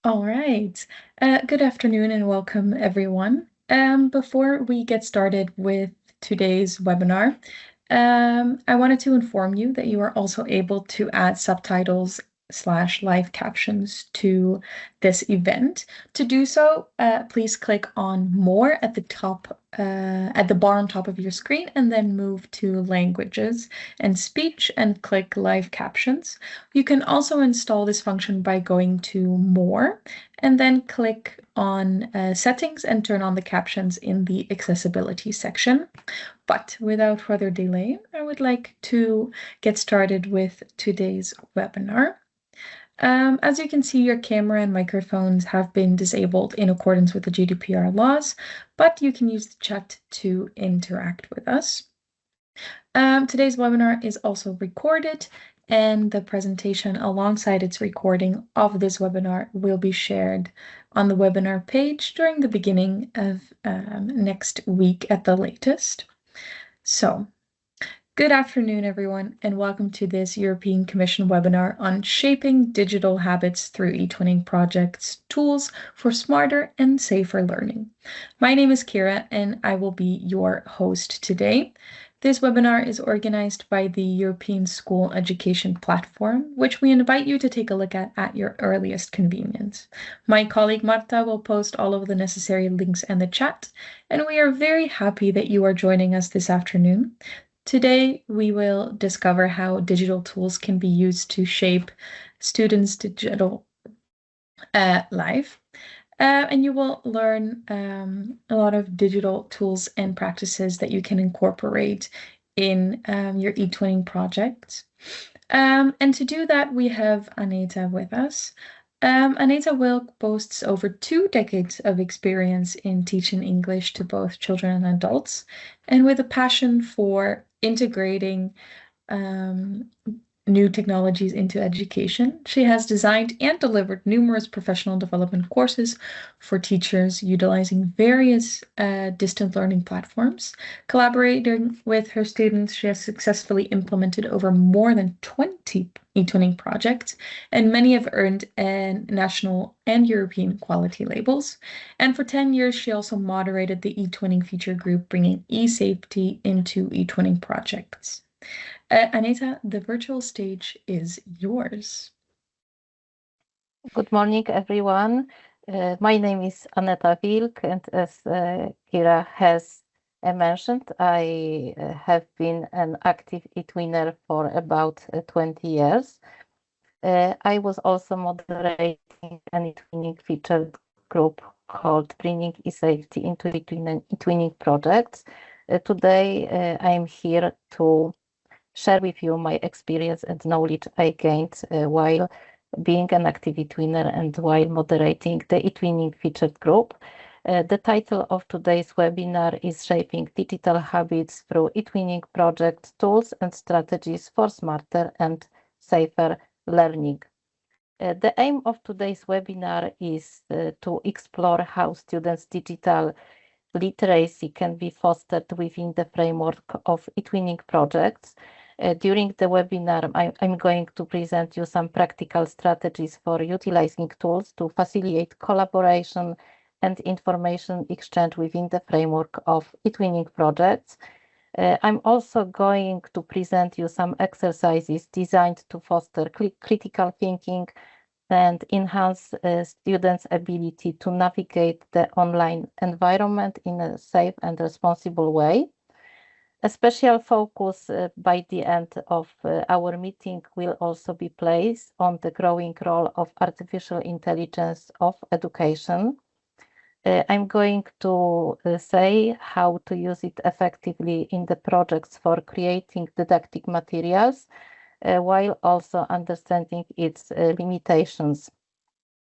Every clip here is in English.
All right. Good afternoon and welcome, everyone. Before we get started with today's webinar, I wanted to inform you that you are also able to add subtitles / live captions to this event. To do so, please click on More at the top, at the bottom top of your screen, and then move to Languages and Speech and click Live Captions. You can also install this function by going to More and then click on Settings and turn on the captions in the Accessibility section. But without further delay, I would like to get started with today's webinar. As you can see, your camera and microphones have been disabled in accordance with the GDPR laws, but you can use the chat to interact with us. Today's webinar is also recorded, and the presentation alongside its recording of this webinar will be shared on the webinar page during the beginning of next week at the latest. So, good afternoon, everyone, and welcome to this European Commission webinar on shaping digital habits through eTwinning projects, tools for smarter and safer learning. My name is Kira, and I will be your host today. This webinar is organized by the European School Education Platform, which we invite you to take a look at your earliest convenience. My colleague Marta will post all of the necessary links in the chat, and we are very happy that you are joining us this afternoon. Today, we will discover how digital tools can be used to shape students' digital life. And you will learn a lot of digital tools and practices that you can incorporate in your eTwinning projects. And to do that, we have Aneta with us. Aneta Wilk boasts over 2 decades of experience in teaching English to both children and adults, and with a passion for integrating new technologies into education. She has designed and delivered numerous professional development courses for teachers utilizing various distant learning platforms. Collaborating with her students, she has successfully implemented over more than 20 eTwinning projects, and many have earned national and European quality labels. And for 10 years, she also moderated the eTwinning feature group, bringing e-safety into eTwinning projects. Aneta, the virtual stage is yours. Good morning, everyone. My name is Aneta Wilk, and as Kira has mentioned, I have been an active eTwinner for about 20 years. I was also moderating an eTwinning featured group called Bringing eSafety into eTwinning projects. Today, I am here to share with you my experience and knowledge I gained while being an active eTwinner and while moderating the eTwinning featured group. The title of today's webinar is Shaping Digital Habits Through eTwinning Project Tools and Strategies for Smarter and Safer Learning. The aim of today's webinar is to explore how students' digital literacy can be fostered within the framework of eTwinning projects. During the webinar, I'm going to present you some practical strategies for utilizing tools to facilitate collaboration and information exchange within the framework of eTwinning projects. I'm also going to present you some exercises designed to foster critical thinking and enhance students' ability to navigate the online environment in a safe and responsible way. A special focus by the end of our meeting will also be placed on the growing role of artificial intelligence of education. I'm going to say how to use it effectively in the projects for creating didactic materials, while also understanding its limitations.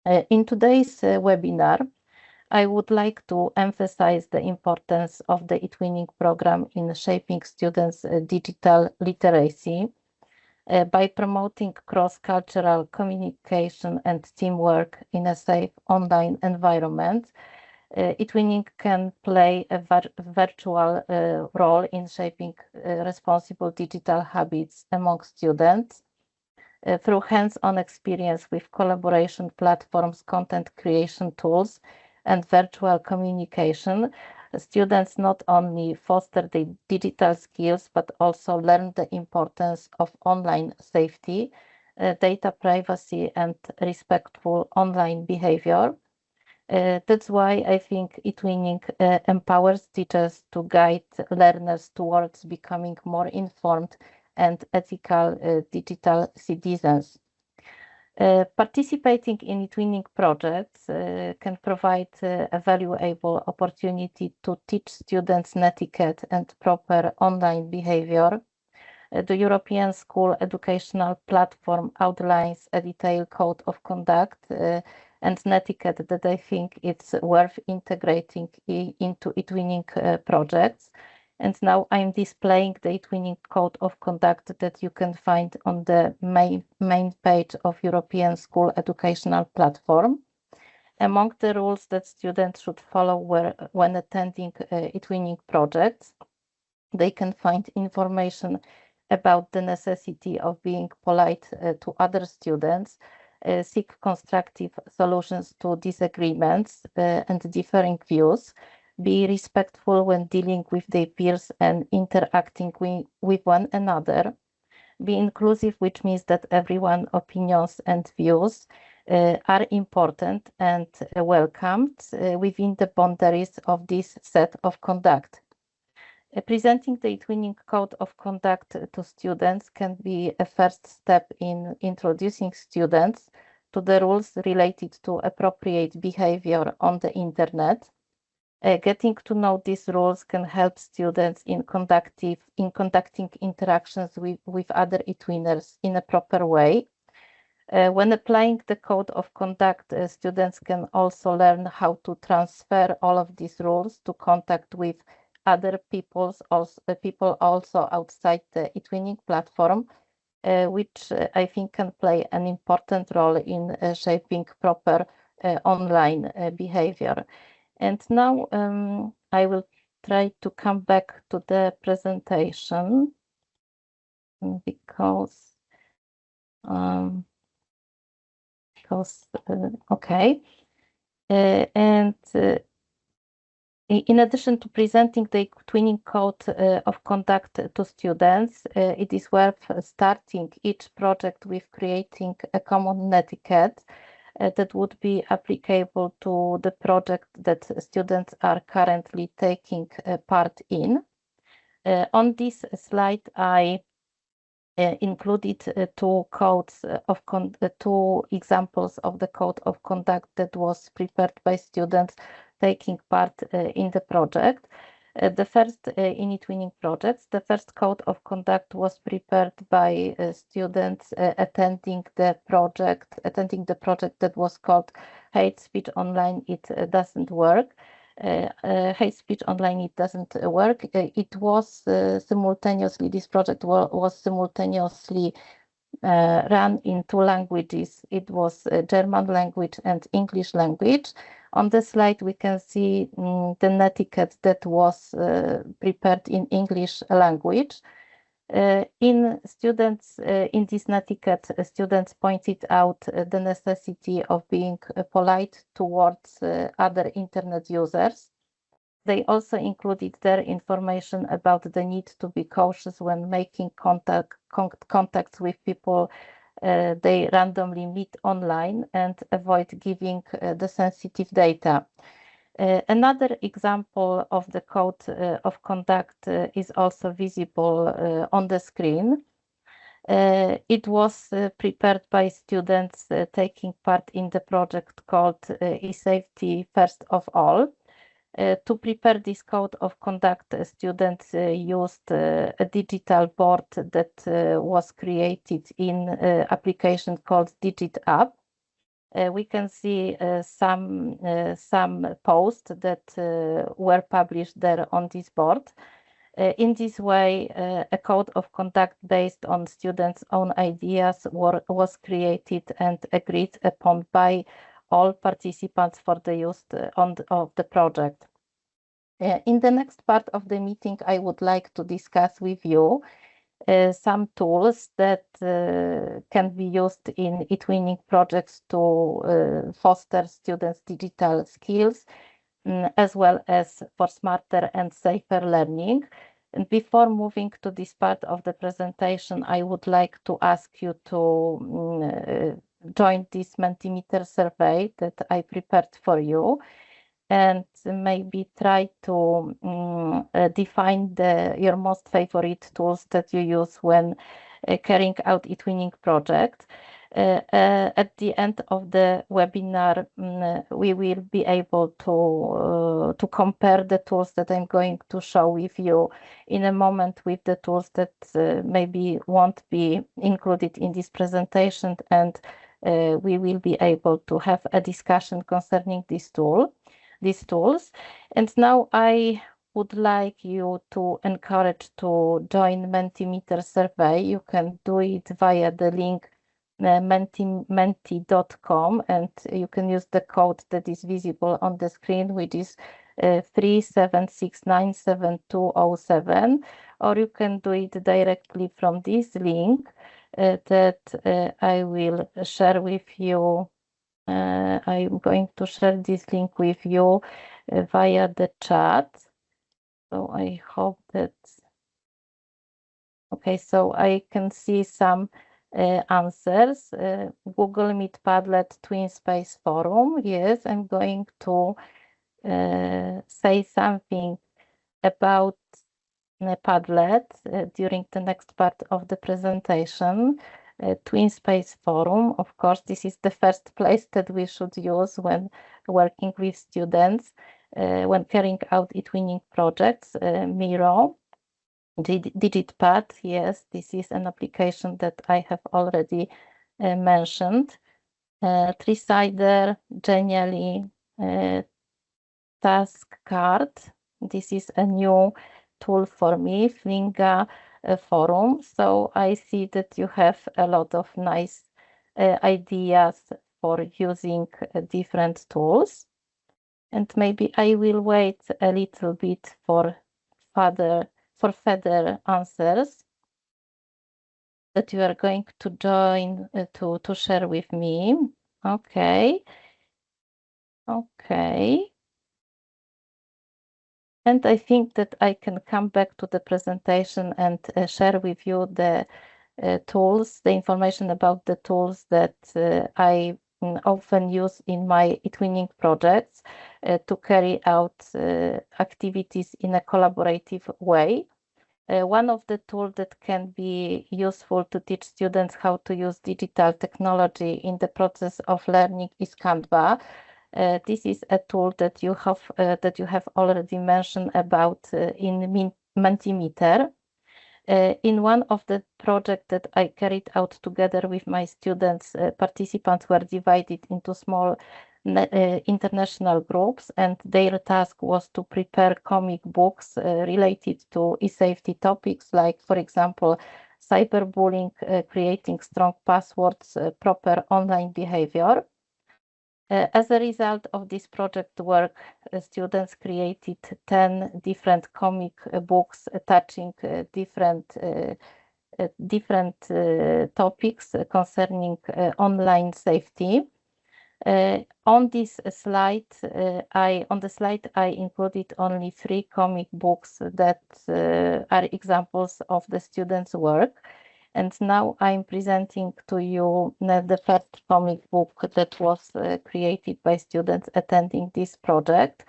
In today's webinar, I would like to emphasize the importance of the eTwinning program in shaping students' digital literacy. By promoting cross-cultural communication and teamwork in a safe online environment, eTwinning can play a virtual role in shaping responsible digital habits among students. through hands-on experience with collaboration platforms, content creation tools, and virtual communication. Students not only foster the digital skills, but also learn the importance of online safety, data privacy, and respectful online behavior. That's why I think eTwinning empowers teachers to guide learners towards becoming more informed and ethical digital citizens. Participating in eTwinning projects can provide a valuable opportunity to teach students etiquette and proper online behavior. The European School Educational Platform outlines a detailed code of conduct and etiquette that I think it's worth integrating into eTwinning projects. And now I'm displaying the eTwinning code of conduct that you can find on the main page of European School Educational Platform. Among the rules that students should follow when attending eTwinning projects, they can find information about the necessity of being polite to other students, seek constructive solutions to disagreements and differing views, be respectful when dealing with their peers and interacting with one another, be inclusive, which means that everyone's opinions and views are important and welcomed within the boundaries of this set of conduct. Presenting the eTwinning code of conduct to students can be a first step in introducing students to the rules related to appropriate behavior on the internet. Getting to know these rules can help students in conducting interactions with other eTwinners in a proper way. When applying the code of conduct, students can also learn how to transfer all of these rules to contact with other people also outside the eTwinning platform, which I think can play an important role in shaping proper online behavior. And now I will try to come back to the presentation because okay. And in addition to presenting the eTwinning code of conduct to students, it is worth starting each project with creating a common etiquette that would be applicable to the project that students are currently taking part in. On this slide, I included two examples of the code of conduct that was prepared by students taking part in the project. The first in eTwinning projects, the first code of conduct was prepared by students attending the project that was called Hate Speech Online, It Doesn't Work. Hate speech online, it doesn't work. It was simultaneously, this project was simultaneously run in two languages. It was German language and English language. On the slide, we can see the netiquette that was prepared in English language. In this netiquette, students pointed out the necessity of being polite towards other internet users. They also included their information about the need to be cautious when making contacts with people they randomly meet online and avoid giving the sensitive data. Another example of the code of conduct is also visible on the screen. It was prepared by students taking part in the project called eSafety First of All. To prepare this code of conduct, students used a digital board that was created in an application called DigitApp. We can see some posts that were published there on this board. In this way, a code of conduct based on students' own ideas was created and agreed upon by all participants for the use of the project. In the next part of the meeting, I would like to discuss with you some tools that can be used in eTwinning projects to foster students' digital skills, as well as for smarter and safer learning. And before moving to this part of the presentation, I would like to ask you to join this Mentimeter survey that I prepared for you, and maybe try to define your most favorite tools that you use when carrying out eTwinning project. At the end of the webinar, we will be able to compare the tools that I'm going to show with you in a moment with the tools that maybe won't be included in this presentation, and we will be able to have a discussion concerning these tools. And now I would like you to encourage to join Mentimeter survey. You can do it via the link menti.com, and you can use the code that is visible on the screen, which is 376972007, or you can do it directly from this link that I will share with you. I'm going to share this link with you via the chat. So I hope that, okay, so I can see some answers. Google Meet, Padlet, TwinSpace Forum. Yes, I'm going to say something about Padlet during the next part of the presentation. TwinSpace Forum, of course, this is the first place that we should use when working with students, when carrying out eTwinning projects. Miro, DigitPad, yes, this is an application that I have already mentioned. Trisider, Genially, Task Card. This is a new tool for me, Flinga forum. So I see that you have a lot of nice ideas for using different tools. And maybe I will wait a little bit for further answers that you are going to join to share with me. Okay. Okay. And I think that I can come back to the presentation and share with you the tools, the information about the tools that I often use in my eTwinning projects to carry out activities in a collaborative way. One of the tools that can be useful to teach students how to use digital technology in the process of learning is Canva. This is a tool that you have already mentioned about in Mentimeter. In one of the projects that I carried out together with my students, participants were divided into small international groups, and their task was to prepare comic books related to e-safety topics, like, for example, cyberbullying, creating strong passwords, proper online behavior. As a result of this project work, students created 10 different comic books touching different topics concerning online safety. On this slide, I included only 3 comic books that are examples of the students' work. And now I'm presenting to you the first comic book that was created by students attending this project.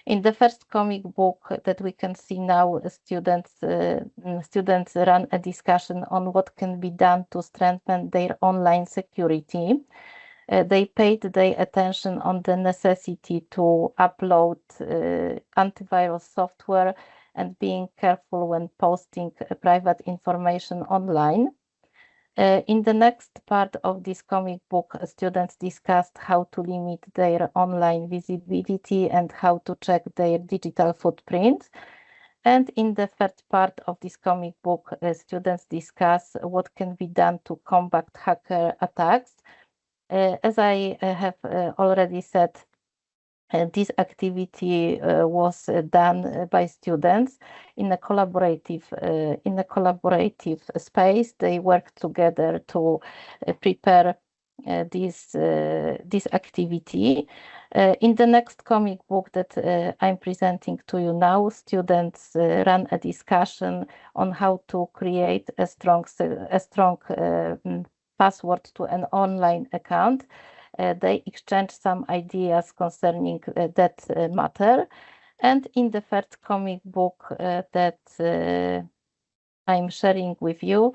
In the first comic book that we can see now, students run a discussion on what can be done to strengthen their online security. They paid their attention on the necessity to upload antivirus software and being careful when posting private information online. In the next part of this comic book, students discussed how to limit their online visibility and how to check their digital footprint. And in the third part of this comic book, students discuss what can be done to combat hacker attacks. As I have already said, This activity was done by students in a collaborative space. They worked together to prepare this activity. In the next comic book that I'm presenting to you now, students ran a discussion on how to create a strong password to an online account. They exchanged some ideas concerning that matter. And in the first comic book that I'm sharing with you,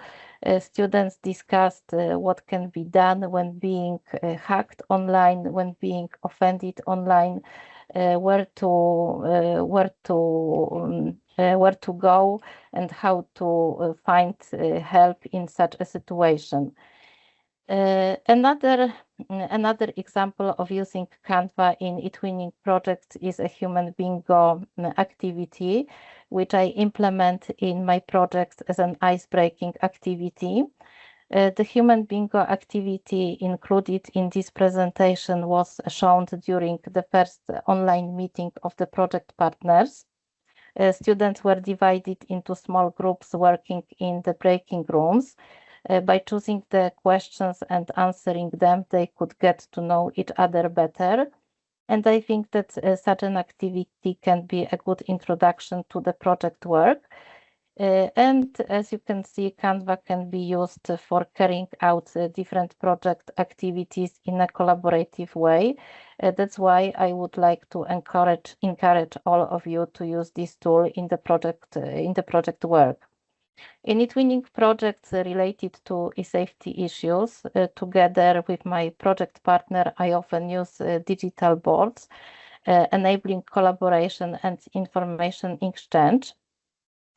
students discussed what can be done when being hacked online, when being offended online, where to go, and how to find help in such a situation. Another example of using Canva in eTwinning projects is a human bingo activity, which I implement in my projects as an ice-breaking activity. The human bingo activity included in this presentation was shown during the first online meeting of the project partners. Students were divided into small groups working in the breaking rooms. By choosing the questions and answering them, they could get to know each other better. And I think that such an activity can be a good introduction to the project work. And as you can see, Canva can be used for carrying out different project activities in a collaborative way. That's why I would like to encourage all of you to use this tool in the project work. In eTwinning projects related to e-safety issues, together with my project partner, I often use digital boards, enabling collaboration and information exchange.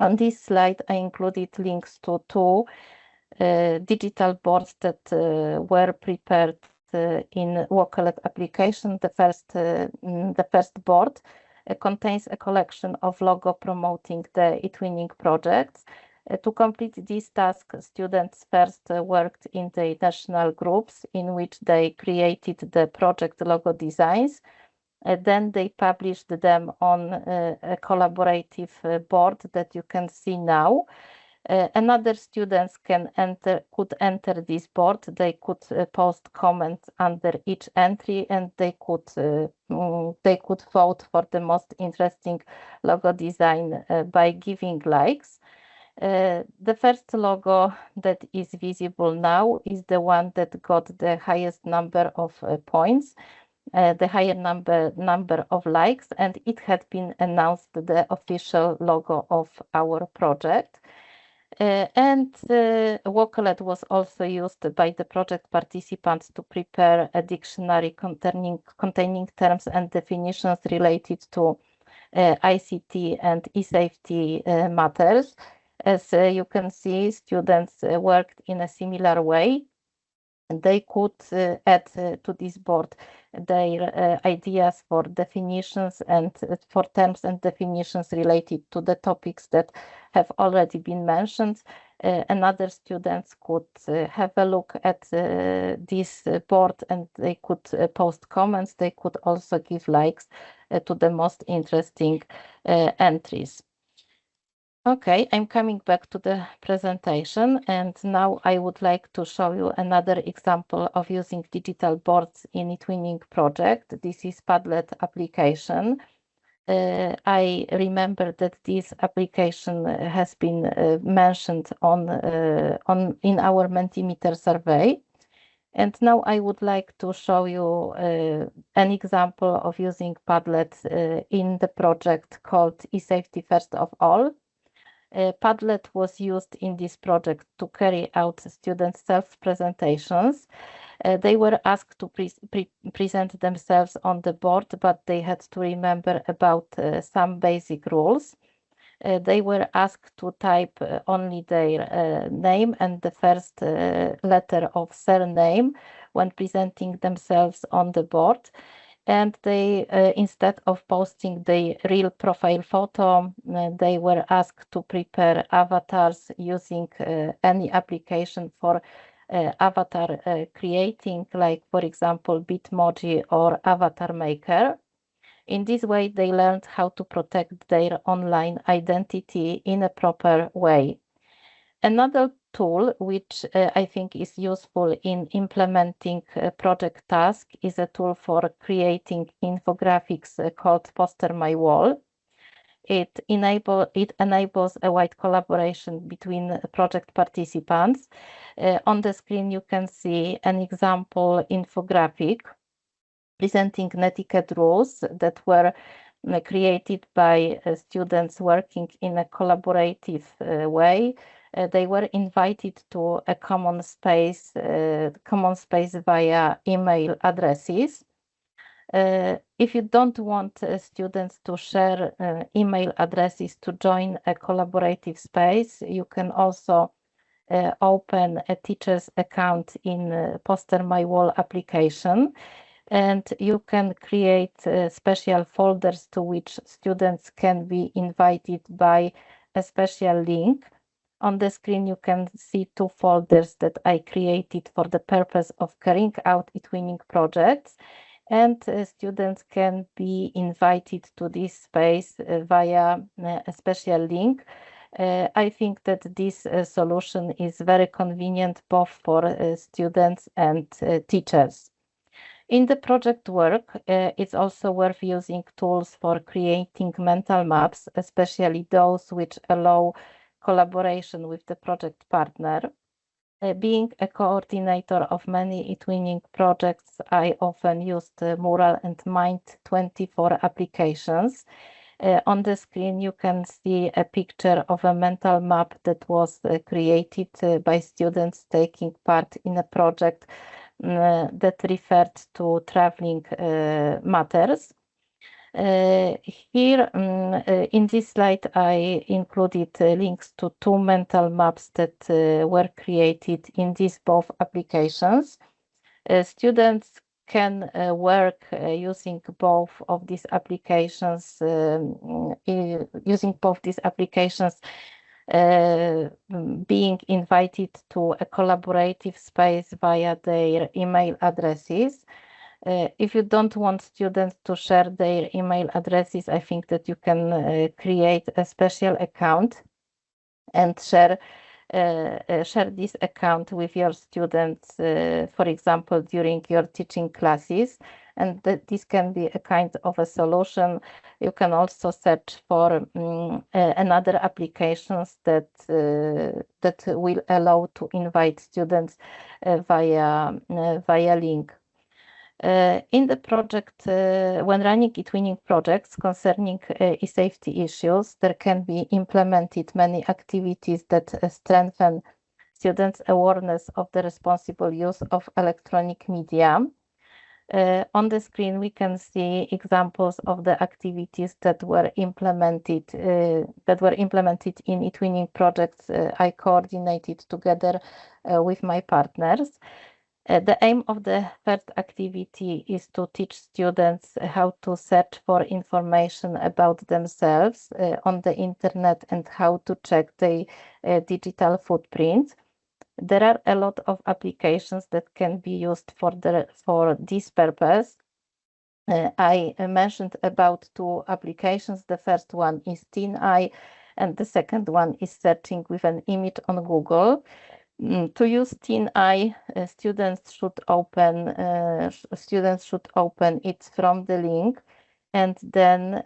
On this slide, I included links to two digital boards that were prepared in Wokelet application. The first board contains a collection of logo promoting the eTwinning projects. To complete this task, students first worked in the national groups in which they created the project logo designs. Then they published them on a collaborative board that you can see now. Another students could enter this board. They could post comments under each entry, and they could vote for the most interesting logo design by giving likes. The first logo that is visible now is the one that got the highest number of points, the higher number of likes, and it had been announced the official logo of our project. And Wokelet was also used by the project participants to prepare a dictionary containing terms and definitions related to ICT and e-safety matters. As you can see, students worked in a similar way. They could add to this board their ideas for definitions and for terms and definitions related to the topics that have already been mentioned. And other students could have a look at this board, and they could post comments. They could also give likes to the most interesting entries. Okay, I'm coming back to the presentation, and now I would like to show you another example of using digital boards in eTwinning project. This is Padlet application. I remember that this application has been mentioned in our Mentimeter survey. And now I would like to show you an example of using Padlet in the project called eSafety First of All. Padlet was used in this project to carry out students' self-presentations. They were asked to present themselves on the board, but they had to remember about some basic rules. They were asked to type only their name and the first letter of surname when presenting themselves on the board. And they, instead of posting the real profile photo, they were asked to prepare avatars using any application for avatar creating, like, for example, Bitmoji or Avatar Maker. In this way, they learned how to protect their online identity in a proper way. Another tool which I think is useful in implementing project tasks is a tool for creating infographics called Poster My Wall. It enables a wide collaboration between project participants. On the screen, you can see an example infographic presenting netiquette rules that were created by students working in a collaborative way. They were invited to a common space via email addresses. If you don't want students to share email addresses to join a collaborative space, you can also open a teacher's account in Poster My Wall application, and you can create special folders to which students can be invited by a special link. On the screen, you can see two folders that I created for the purpose of carrying out eTwinning projects, and students can be invited to this space via a special link. I think that this solution is very convenient both for students and teachers. In the project work, it's also worth using tools for creating mental maps, especially those which allow collaboration with the project partner. Being a coordinator of many eTwinning projects, I often used Mural and Mind24 applications. On the screen, you can see a picture of a mental map that was created by students taking part in a project that referred to traveling matters. Here in this slide, I included links to two mental maps that were created in these both applications. Students can work using both of these applications, being invited to a collaborative space via their email addresses. If you don't want students to share their email addresses, I think that you can create a special account and share this account with your students, for example, during your teaching classes. And that this can be a kind of a solution. You can also search for another applications that will allow to invite students via link. In the project, when running eTwinning projects concerning e-safety issues, there can be implemented many activities that strengthen students' awareness of the responsible use of electronic media. On the screen, we can see examples of the activities that were implemented in eTwinning projects I coordinated together with my partners. The aim of the first activity is to teach students how to search for information about themselves on the internet and how to check their digital footprint. There are a lot of applications that can be used for this purpose. I mentioned about two applications. The first one is TeenEye, and the second one is searching with an image on Google. To use TeenEye, students should open it from the link, and then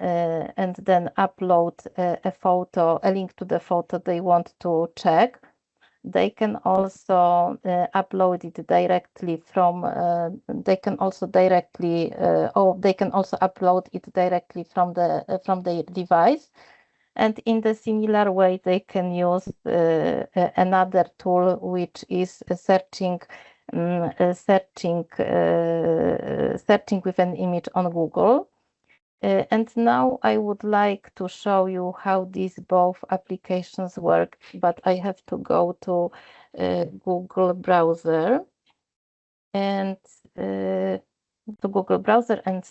upload a link to the photo they want to check. They can also upload it directly from. They can also upload it directly from their device. And in the similar way, they can use another tool, which is searching with an image on Google. And now I would like to show you how these both applications work, but I have to go to Google browser and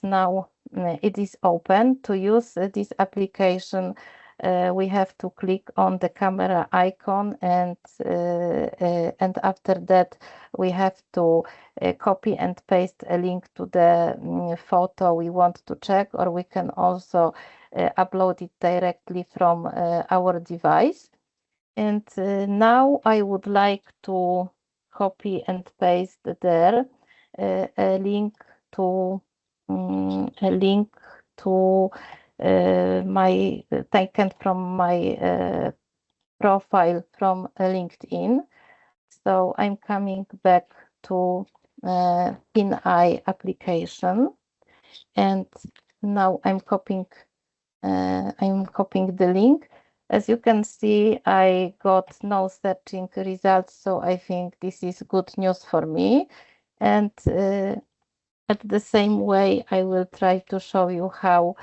now it is open. To use this application, we have to click on the camera icon, and after that we have to copy and paste a link to the photo we want to check, or we can also upload it directly from our device. And now I would like to copy and paste there a link to my taken from my profile from LinkedIn. So I'm coming back to TinEye application, and now I'm copying the link. As you can see, I got no searching results, so I think this is good news for me. And at the same way, I will try to show you how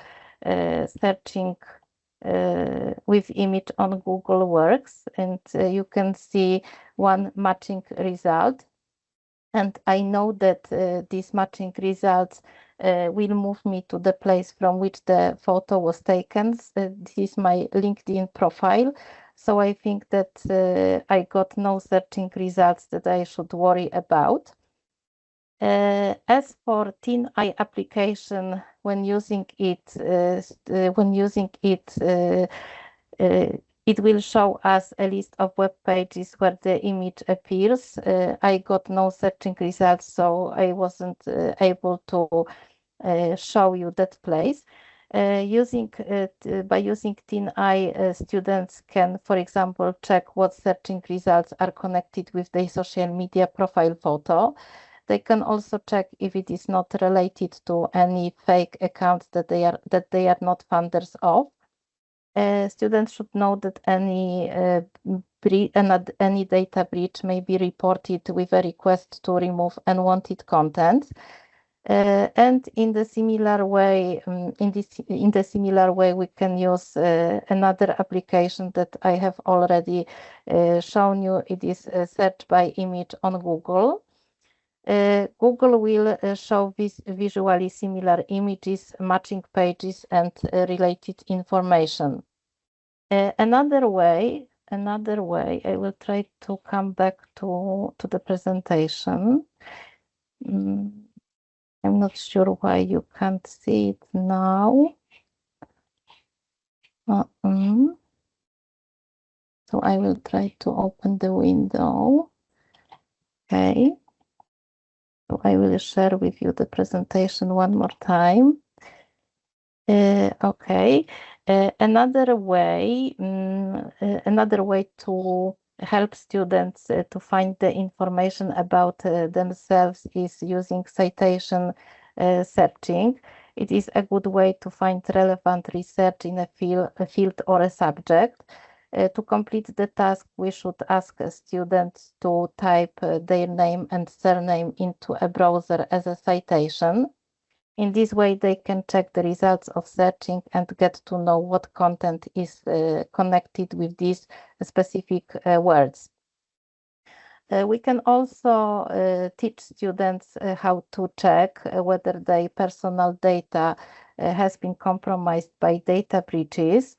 searching with image on Google works. And you can see one matching result. And I know that these matching results will move me to the place from which the photo was taken. This is my LinkedIn profile. So I think that I got no searching results that I should worry about. As for TinEye application, when using it, it will show us a list of web pages where the image appears. I got no searching results, so I wasn't able to show you that place. By using TinEye, students can, for example, check what searching results are connected with their social media profile photo. They can also check if it is not related to any fake accounts that they are not founders of. Students should know that any data breach may be reported with a request to remove unwanted content. And in the similar way, we can use another application that I have already shown you. It is search by image on Google. Google will show visually similar images, matching pages, and related information. Another way, I will try to come back to the presentation. I'm not sure why you can't see it now. So I will try to open the window. Okay. So I will share with you the presentation one more time. Okay. Another way to help students to find the information about themselves is using citation searching. It is a good way to find relevant research in a field or a subject. To complete the task, we should ask students to type their name and surname into a browser as a citation. In this way, they can check the results of searching and get to know what content is connected with these specific words. We can also teach students how to check whether their personal data has been compromised by data breaches.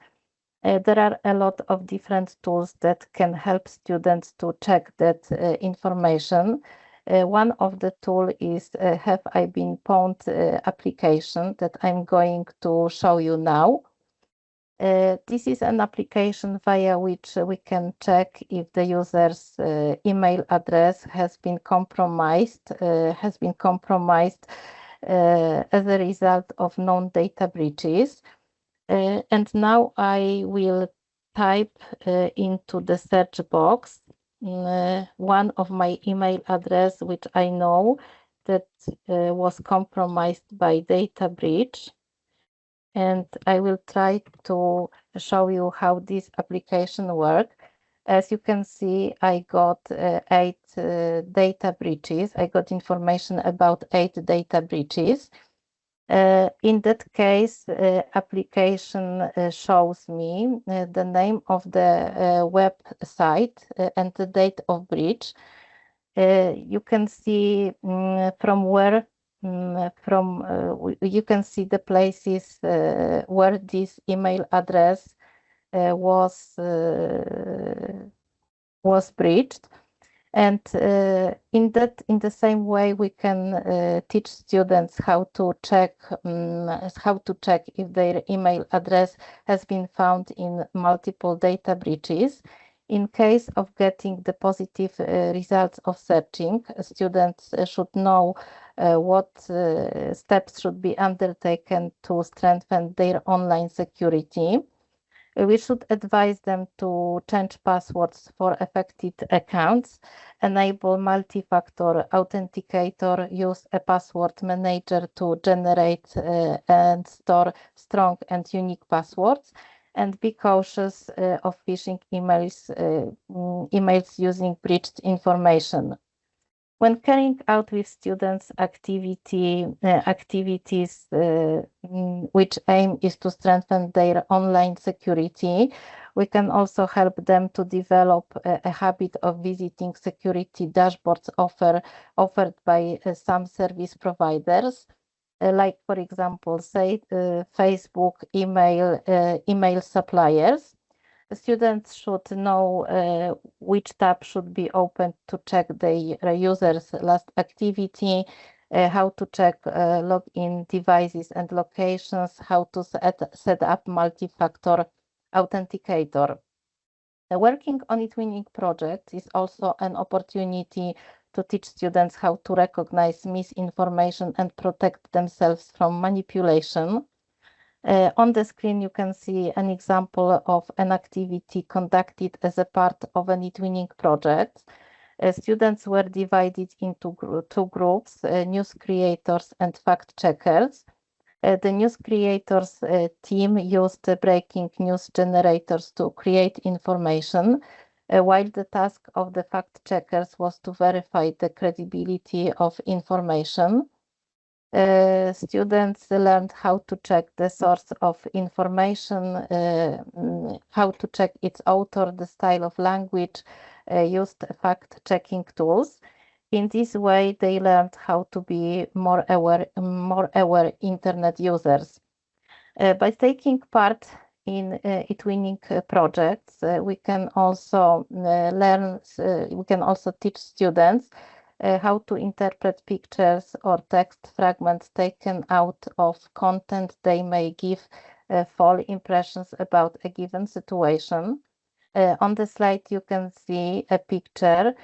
There are a lot of different tools that can help students to check that information. One of the tool is Have I Been Pwned application that I'm going to show you now. This is an application via which we can check if the user's email address has been compromised as a result of known data breaches. And now I will type into the search box one of my email address, which I know that was compromised by data breach. And I will try to show you how this application works. As you can see, I got 8 data breaches. I got information about 8 data breaches. In that case, application shows me the name of the website and the date of breach. You can see from where you can see the places where this email address was breached. And in the same way, we can teach students how to check if their email address has been found in multiple data breaches. In case of getting the positive results of searching, students should know what steps should be undertaken to strengthen their online security. We should advise them to change passwords for affected accounts, enable multi-factor authenticator, use a password manager to generate and store strong and unique passwords, and be cautious of phishing emails using breached information. When carrying out with students activities which aim is to strengthen their online security, we can also help them to develop a habit of visiting security dashboards offered by some service providers, like, for example, say Facebook, email suppliers. Students should know which tab should be opened to check their users' last activity, how to check login devices and locations, how to set up multi-factor authenticator. Working on eTwinning project is also an opportunity to teach students how to recognize misinformation and protect themselves from manipulation. On the screen, you can see an example of an activity conducted as a part of an eTwinning project. Students were divided into two groups, news creators and fact checkers. The news creators team used breaking news generators to create information, while the task of the fact checkers was to verify the credibility of information. Students learned how to check the source of information, how to check its author, the style of language, used fact-checking tools. In this way, they learned how to be more aware internet users. By taking part in eTwinning projects, we can also teach students how to interpret pictures or text fragments taken out of content. They may give false impressions about a given situation. On the slide, you can see a picture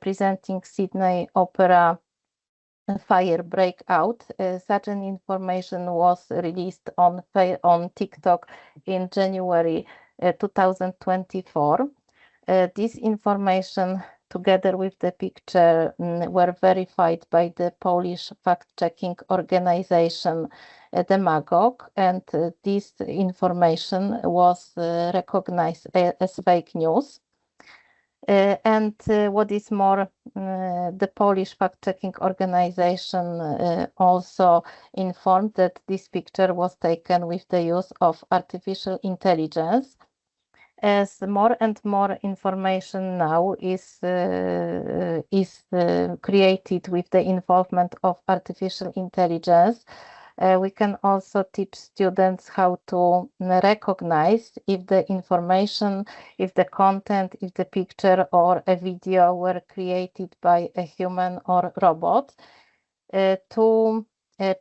presenting Sydney Opera fire breakout. Such an information was released on TikTok in January 2024. This information, together with the picture, were verified by the Polish fact-checking organization, the Magog, and this information was recognized as fake news. And what is more, the Polish fact-checking organization also informed that this picture was taken with the use of artificial intelligence. As more and more information now is created with the involvement of artificial intelligence, we can also teach students how to recognize if the information, if the content, if the picture or a video were created by a human or robot. To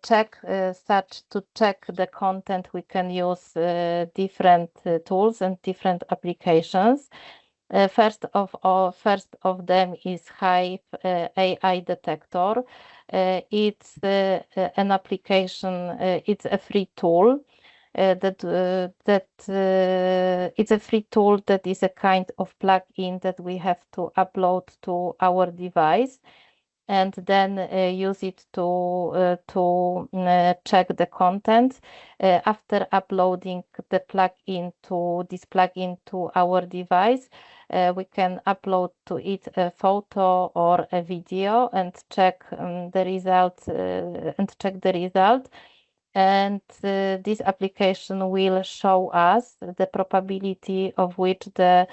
check the content, we can use different tools and different applications. First of them is Hive AI detector. It's an application. It's a free tool. It's a free tool that is a kind of plugin that we have to upload to our device, and then use it to check the content. After uploading this plugin to our device, we can upload to it a photo or a video and check the result. And this application will show us the probability of which the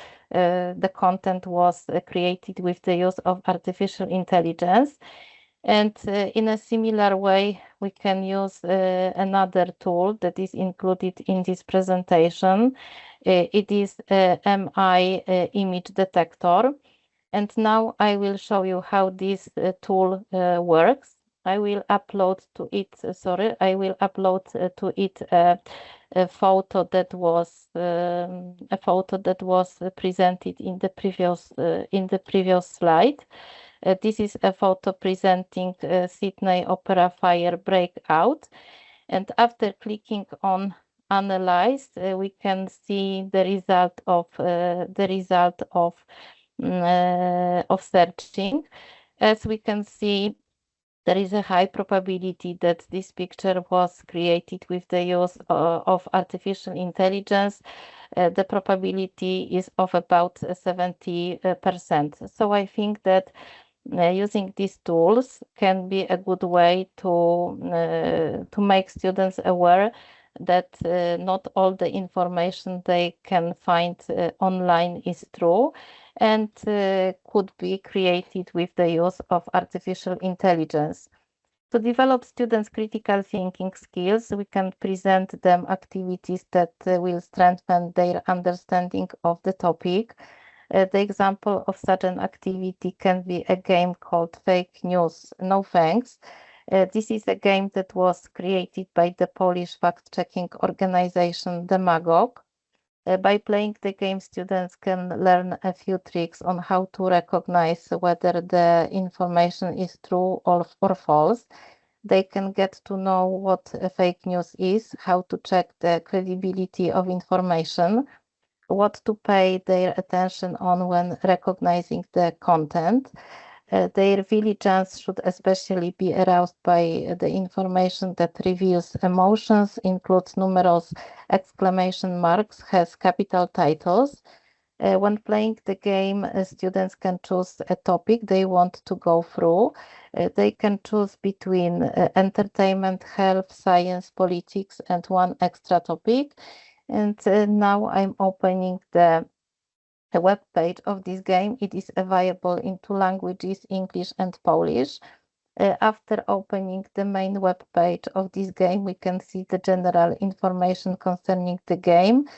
content was created with the use of artificial intelligence. And in a similar way, we can use another tool that is included in this presentation. It is MI image detector. And now I will show you how this tool works. I will upload to it, to it a photo that was presented in the previous slide. This is a photo presenting Sydney Opera Fire breakout. And after clicking on analyze, we can see the result of searching. As we can see, there is a high probability that this picture was created with the use of artificial intelligence. The probability is of about 70%. So I think that using these tools can be a good way to make students aware that not all the information they can find online is true and could be created with the use of artificial intelligence. To develop students' critical thinking skills, we can present them activities that will strengthen their understanding of the topic. The example of such an activity can be a game called Fake News, No Thanks. This is a game that was created by the Polish fact-checking organization Demagog. By playing the game, students can learn a few tricks on how to recognize whether the information is true or false. They can get to know what fake news is, how to check the credibility of information, what to pay their attention on when recognizing the content. Their vigilance should especially be aroused by the information that reveals emotions, includes numerous exclamation marks, has capital titles. When playing the game, students can choose a topic they want to go through. They can choose between entertainment, health, science, politics, and one extra topic. And now I'm opening the web page of this game. It is available in two languages, English and Polish. After opening the main web page of this game, we can see the general information concerning the game.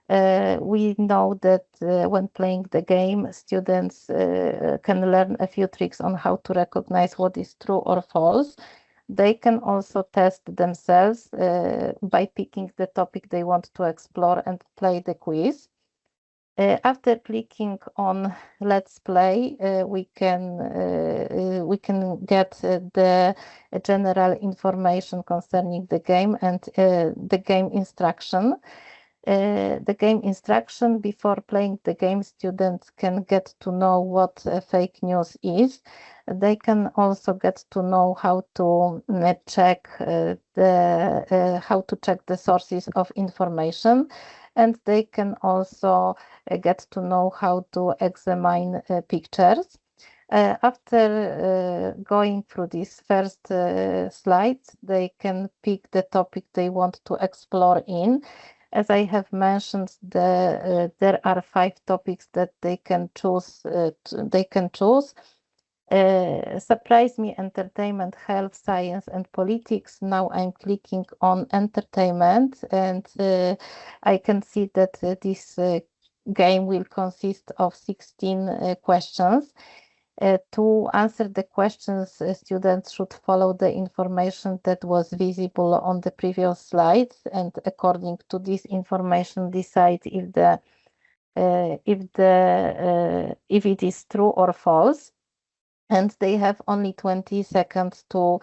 We know that when playing the game, students can learn a few tricks on how to recognize what is true or false. They can also test themselves by picking the topic they want to explore and play the quiz. After clicking on Let's Play, we can get the general information concerning the game and the game instruction. The game instruction before playing the game, students can get to know what fake news is. They can also get to know how to check the sources of information, and they can also get to know how to examine pictures. After going through these first slides, they can pick the topic they want to explore in. As I have mentioned, there are 5 topics that they can choose. Surprise me, entertainment, health, science, and politics. Now I'm clicking on entertainment, and I can see that this game will consist of 16 questions. To answer the questions, students should follow the information that was visible on the previous slides, and according to this information, decide if it is true or false. And they have only 20 seconds to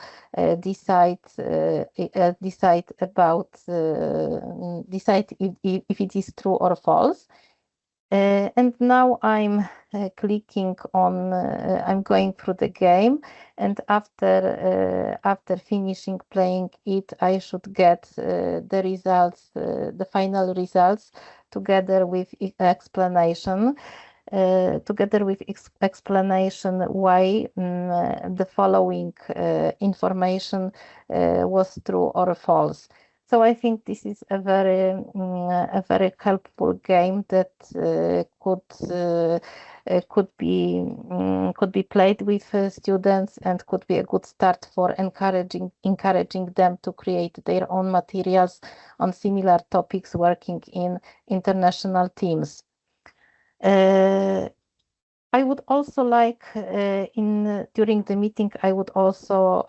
decide if it is true or false. And now I'm I'm going through the game, and after finishing playing it, I should get the results, the final results, together with explanation. Why the following information was true or false. So I think this is a very helpful game that could be played with students and could be a good start for encouraging them to create their own materials on similar topics working in international teams. I would also like during the meeting I would also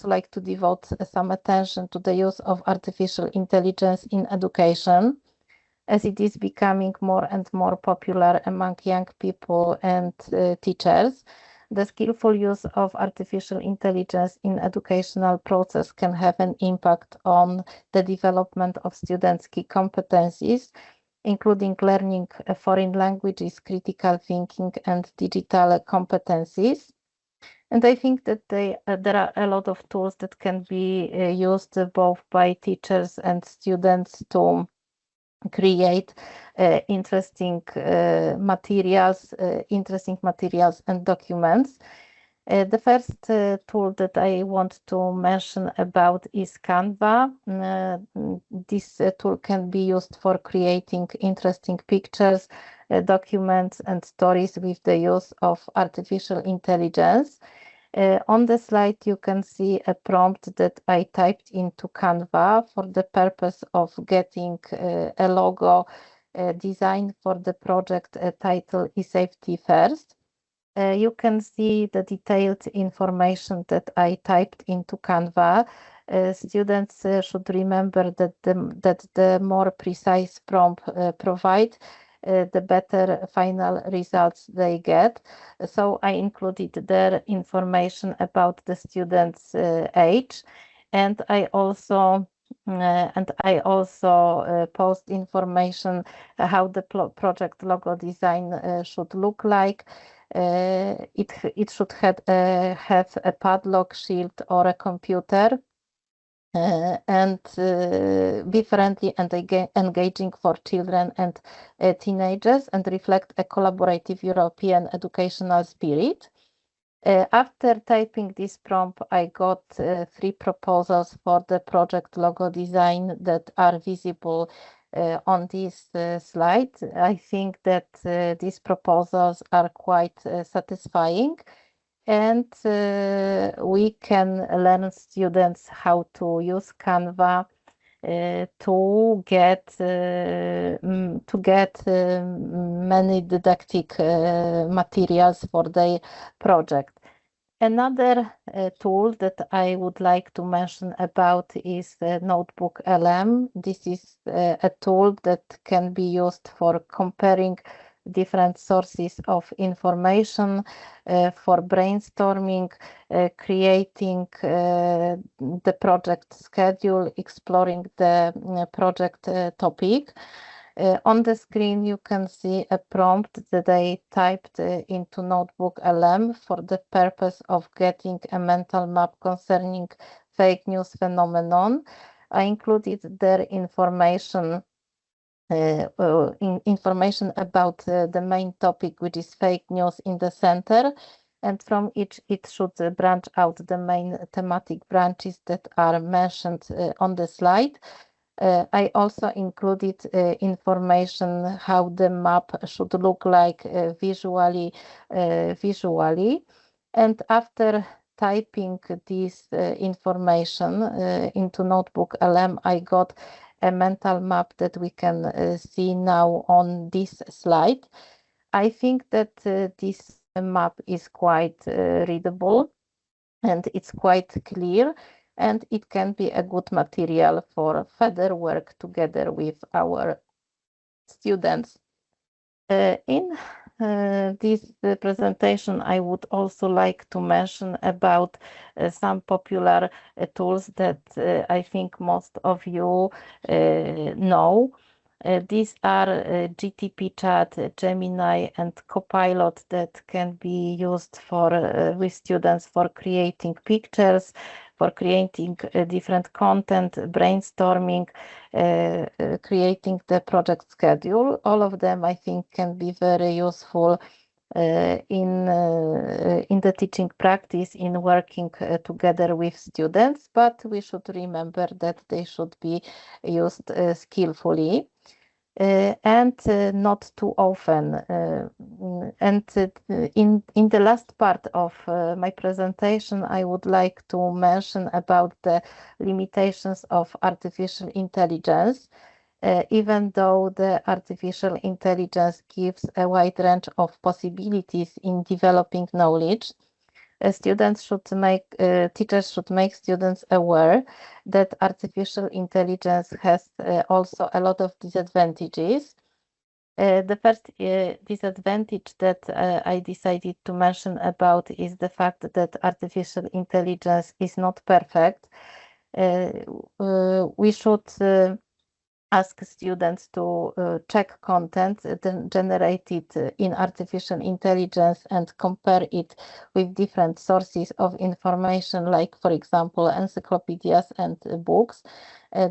like to devote some attention to the use of artificial intelligence in education, as it is becoming more and more popular among young people and teachers. The skillful use of artificial intelligence in educational process can have an impact on the development of students' key competencies, including learning foreign languages, critical thinking, and digital competencies. And I think that there are a lot of tools that can be used both by teachers and students to create interesting materials and documents. The first tool that I want to mention about is Canva. This tool can be used for creating interesting pictures, documents, and stories with the use of artificial intelligence. On the slide, you can see a prompt that I typed into Canva for the purpose of getting a logo design for the project title eSafety First. You can see the detailed information that I typed into Canva. Students should remember that the more precise prompt provide, the better final results they get. So I included their information about the student's age, and I also post information how the project logo design should look like. It should have a padlock, shield, or a computer, and be friendly and engaging for children and teenagers, and reflect a collaborative European educational spirit. After typing this prompt, I got 3 proposals for the project logo design that are visible on this slide. I think that these proposals are quite satisfying, and we can learn students how to use Canva to get many didactic materials for their project. Another tool that I would like to mention about is Notebook LM. This is a tool that can be used for comparing different sources of information, for brainstorming, creating the project schedule, exploring the project topic. On the screen, you can see a prompt that I typed into Notebook LM for the purpose of getting a mental map concerning fake news phenomenon. I included their information information about the main topic, which is fake news, in the center, and from each it should branch out the main thematic branches that are mentioned on the slide. I also included information how the map should look like visually, and after typing this information into Notebook LM, I got a mental map that we can see now on this slide. I think that this map is quite readable, and it's quite clear, and it can be a good material for further work together with our students. In this presentation, I would also like to mention about some popular tools that I think most of you know. These are GTP Chat, Gemini, and Copilot that can be used for with students for creating pictures, for creating different content, brainstorming, creating the project schedule. All of them, I think, can be very useful in the teaching practice, in working together with students, but we should remember that they should be used skillfully. And not too often. In the last part of my presentation, I would like to mention about the limitations of artificial intelligence. Even though the artificial intelligence gives a wide range of possibilities in developing knowledge, teachers should make students aware that artificial intelligence has also a lot of disadvantages. The first disadvantage that I decided to mention about is the fact that artificial intelligence is not perfect. We should ask students to check content generated in artificial intelligence and compare it with different sources of information, like, for example, encyclopedias and books.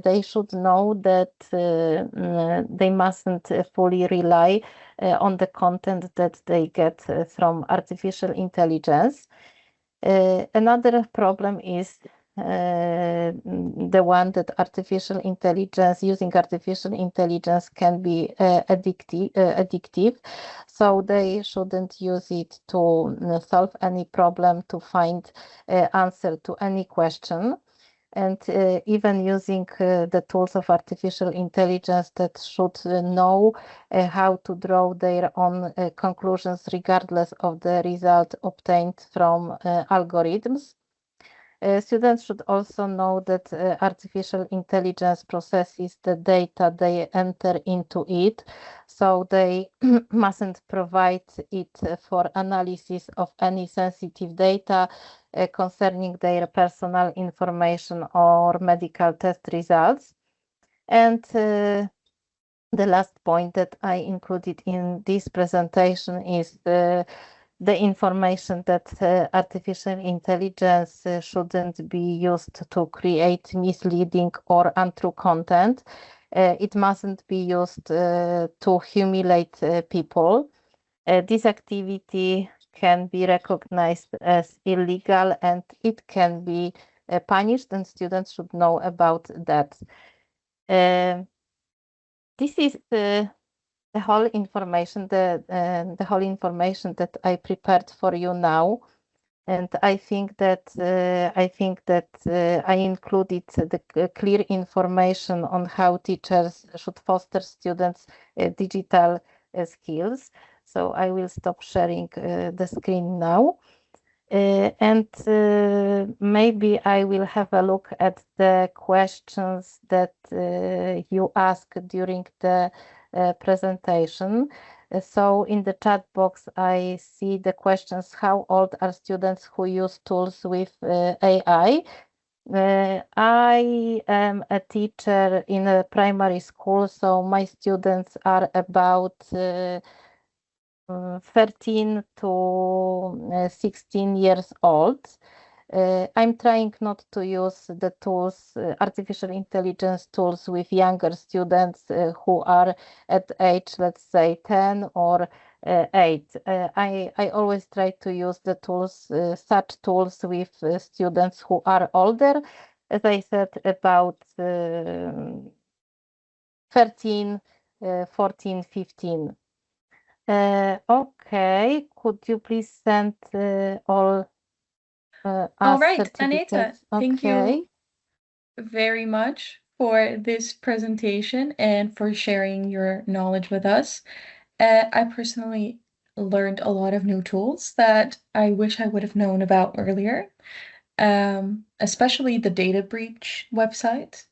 They should know that they mustn't fully rely on the content that they get from artificial intelligence. Another problem is the one that using artificial intelligence can be addictive. So they shouldn't use it to solve any problem, to find answer to any question. And even using the tools of artificial intelligence that should know how to draw their own conclusions regardless of the result obtained from algorithms. Students should also know that artificial intelligence processes the data they enter into it, so they mustn't provide it for analysis of any sensitive data concerning their personal information or medical test results. And the last point that I included in this presentation is the information that artificial intelligence shouldn't be used to create misleading or untrue content. It mustn't be used to humiliate people. This activity can be recognized as illegal and it can be punished, and students should know about that. This is the whole information that I prepared for you now, and I think that I included the clear information on how teachers should foster students' digital skills. So I will stop sharing the screen now. And maybe I will have a look at the questions that you asked during the presentation. So in the chat box, I see the questions: how old are students who use tools with AI? I am a teacher in a primary school, so my students are about 13 to 16 years old. I'm trying not to use the tools, artificial intelligence tools, with younger students who are at age, let's say, 10 or 8. I always try to use the tools, such tools, with students who are older, as I said, about 13, 14, 15. Okay, could you please send all All us right, Aneta, certificates? thank Okay, you very much for this presentation and for sharing your knowledge with us. I personally learned a lot of new tools that I wish I would have known about earlier, especially the data breach website.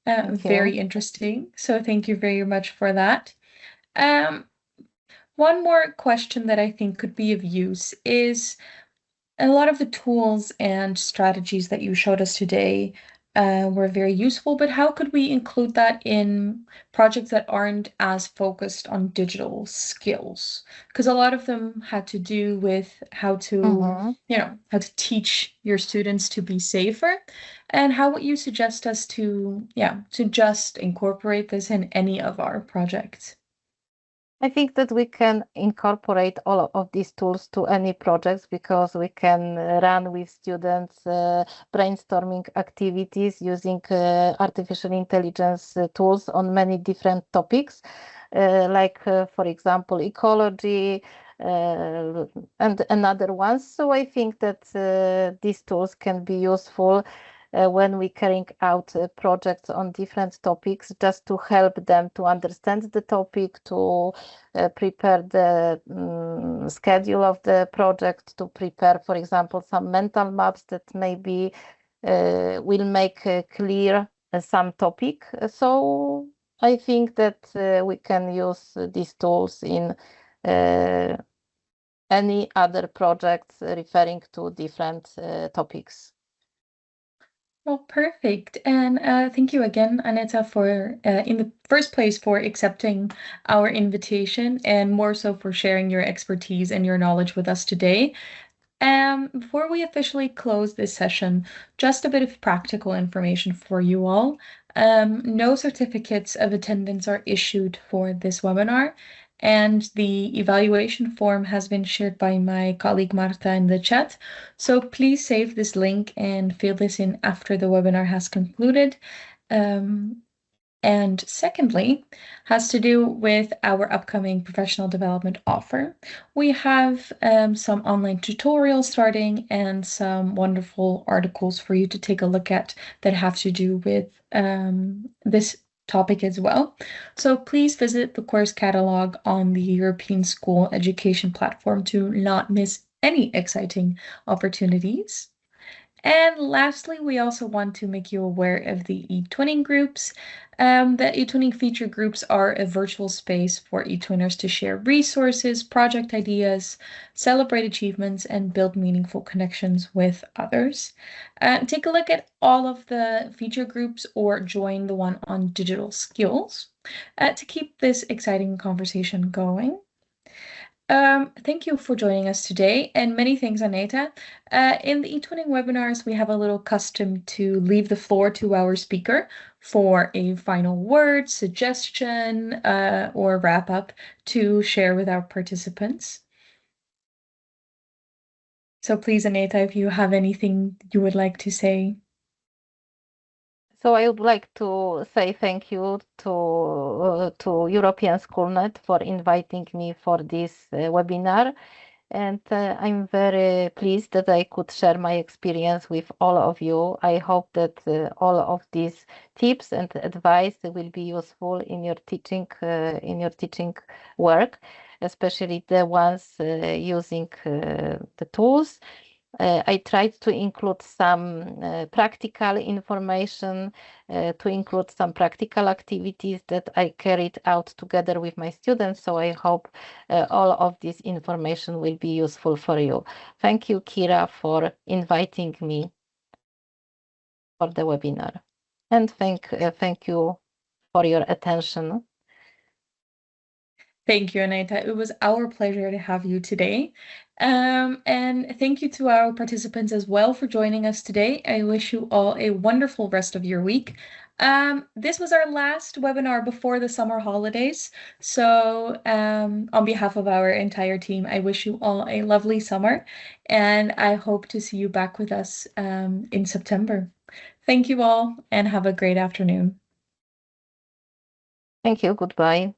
thank you. Very interesting. So thank you very much for that. Um, One more question that I think could be of use is a lot of the tools and strategies that you showed us today were very useful, but how could we include that in projects that aren't as focused on digital skills? Because a lot of them had to do with how to, Mm-hmm. how to teach your students to be safer. And how would you suggest us to just incorporate this in any of our projects? I think that we can incorporate all of these tools to any projects because we can run with students brainstorming activities using artificial intelligence tools on many different topics, like, for example, ecology and another ones. So I think that these tools can be useful when we carrying out projects on different topics, just to help them to understand the topic, to prepare the schedule of the project, to prepare, for example, some mental maps that maybe will make clear some topic. So I think that we can use these tools in any other projects referring to different topics. Well, perfect. And thank you again, Aneta, for, in the first place, for accepting our invitation and more so for sharing your expertise and your knowledge with us today. Before we officially close this session, just a bit of practical information for you all. No certificates of attendance are issued for this webinar, and the evaluation form has been shared by my colleague Marta in the chat. So please save this link and fill this in after the webinar has concluded. And secondly, has to do with our upcoming professional development offer. We have some online tutorials starting and some wonderful articles for you to take a look at that have to do with this topic as well. So please visit the course catalog on the European School Education platform to not miss any exciting opportunities. And lastly, we also want to make you aware of the eTwinning groups. The eTwinning feature groups are a virtual space for eTwinners to share resources, project ideas, celebrate achievements, and build meaningful connections with others. Take a look at all of the feature groups or join the one on digital skills to keep this exciting conversation going. Thank you for joining us today, and many thanks, Aneta. In the eTwinning webinars, we have a little custom to leave the floor to our speaker for a final word, suggestion, or wrap up to share with our participants. So please, Aneta, if you have anything you would like to say. So I would like to say thank you to European Schoolnet for inviting me for this webinar. And I'm very pleased that I could share my experience with all of you. I hope that all of these tips and advice will be useful in your teaching work, especially the ones using the tools. I tried to include some practical information, to include some practical activities that I carried out together with my students. So I hope all of this information will be useful for you. Thank you, Kira, for inviting me for the webinar. And thank you for your attention. Thank you, Anita. It was our pleasure to have you today. And thank you to our participants as well for joining us today. I wish you all a wonderful rest of your week. This was our last webinar before the summer holidays. So on behalf of our entire team, I wish you all a lovely summer, and I hope to see you back with us in September. Thank you all, and have a great afternoon. Thank you. Goodbye.